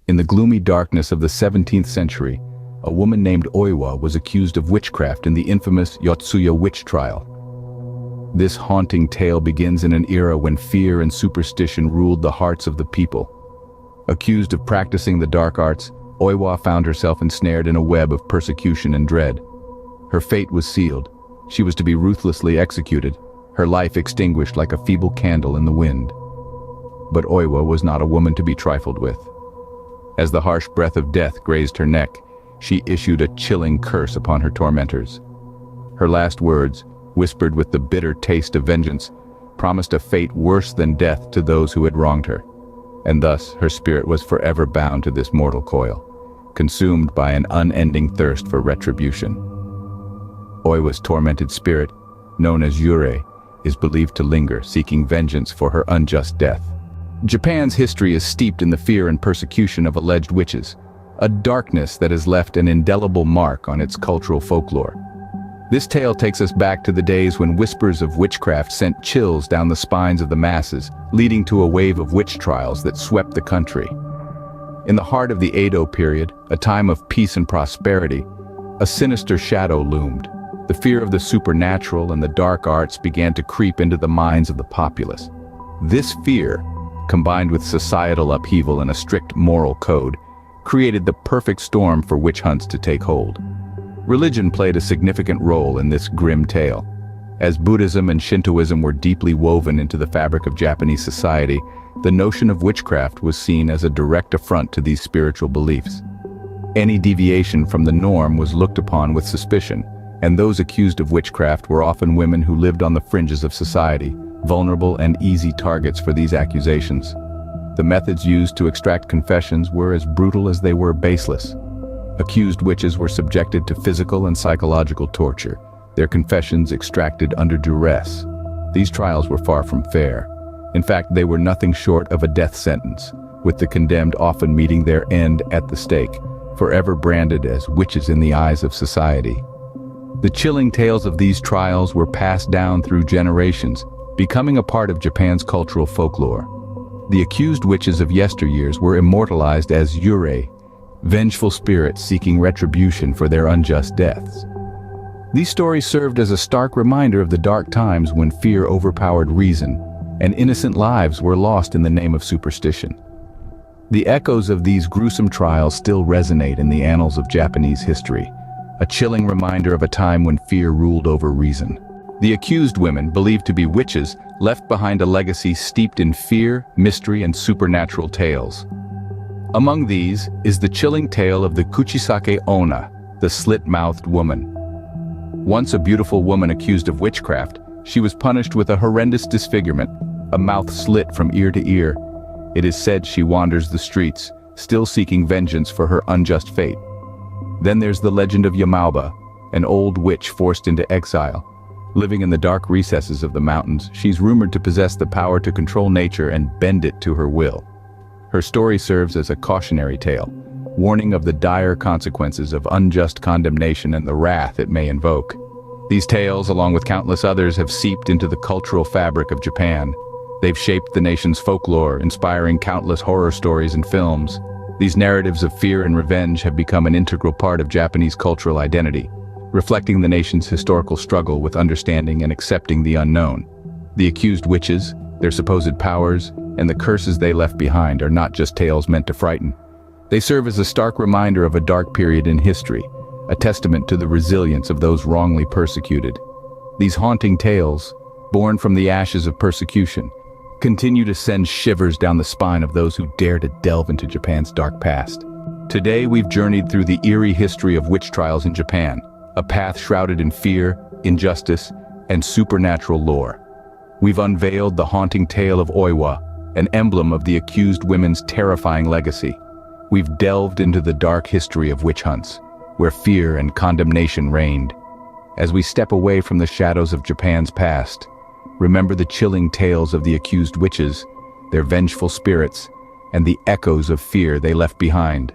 In the gloomy darkness of the 17th century, a woman named Oiwa was accused of witchcraft in the infamous Yotsuya witch trial. This haunting tale begins in an era when fear and superstition ruled the hearts of the people. Accused of practicing the dark arts, Oiwa found herself ensnared in a web of persecution and dread. Her fate was sealed. She was to be ruthlessly executed, her life extinguished like a feeble candle in the wind. But Oiwa was not a woman to be trifled with. As the harsh breath of death grazed her neck, she issued a chilling curse upon her tormentors. Her last words, whispered with the bitter taste of vengeance, promised a fate worse than death to those who had wronged her. And thus her spirit was forever bound to this mortal coil, consumed by an unending thirst for retribution. Oiwa's tormented spirit, known as Yurei, is believed to linger, seeking vengeance for her unjust death. Japan's history is steeped in the fear and persecution of alleged witches, a darkness that has left an indelible mark on its cultural folklore. This tale takes us back to the days when whispers of witchcraft sent chills down the spines of the masses, leading to a wave of witch trials that swept the country. In the heart of the Edo period, a time of peace and prosperity, a sinister shadow loomed. The fear of the supernatural and the dark arts began to creep into the minds of the populace. This fear, combined with societal upheaval and a strict moral code, created the perfect storm for witch hunts to take hold. Religion played a significant role in this grim tale. As Buddhism and Shintoism were deeply woven into the fabric of Japanese society, the notion of witchcraft was seen as a direct affront to these spiritual beliefs. Any deviation from the norm was looked upon with suspicion, and those accused of witchcraft were often women who lived on the fringes of society, vulnerable and easy targets for these accusations. The methods used to extract confessions were as brutal as they were baseless. Accused witches were subjected to physical and psychological torture, their confessions extracted under duress. These trials were far from fair. In fact, they were nothing short of a death sentence, with the condemned often meeting their end at the stake, forever branded as witches in the eyes of society. The chilling tales of these trials were passed down through generations, becoming a part of Japan's cultural folklore. The accused witches of yesteryears were immortalized as Yurei, vengeful spirits seeking retribution for their unjust deaths. These stories served as a stark reminder of the dark times when fear overpowered reason, and innocent lives were lost in the name of superstition. The echoes of these gruesome trials still resonate in the annals of Japanese history, a chilling reminder of a time when fear ruled over reason. The accused women, believed to be witches, left behind a legacy steeped in fear, mystery, and supernatural tales. Among these is the chilling tale of the Kuchisake Onna, the slit-mouthed woman. Once a beautiful woman accused of witchcraft, she was punished with a horrendous disfigurement, a mouth slit from ear to ear. It is said she wanders the streets, still seeking vengeance for her unjust fate. Then there's the legend of Yamauba, an old witch forced into exile. Living in the dark recesses of the mountains, she's rumored to possess the power to control nature and bend it to her will. Her story serves as a cautionary tale, warning of the dire consequences of unjust condemnation and the wrath it may invoke. These tales, along with countless others, have seeped into the cultural fabric of Japan. They've shaped the nation's folklore, inspiring countless horror stories and films. These narratives of fear and revenge have become an integral part of Japanese cultural identity, reflecting the nation's historical struggle with understanding and accepting the unknown. The accused witches, their supposed powers, and the curses they left behind are not just tales meant to frighten. They serve as a stark reminder of a dark period in history, a testament to the resilience of those wrongly persecuted. These haunting tales, born from the ashes of persecution, continue to send shivers down the spine of those who dare to delve into Japan's dark past. Today we've journeyed through the eerie history of witch trials in Japan, a path shrouded in fear, injustice, and supernatural lore. We've unveiled the haunting tale of Oiwa, an emblem of the accused women's terrifying legacy. We've delved into the dark history of witch hunts, where fear and condemnation reigned. As we step away from the shadows of Japan's past, remember the chilling tales of the accused witches, their vengeful spirits, and the echoes of fear they left behind.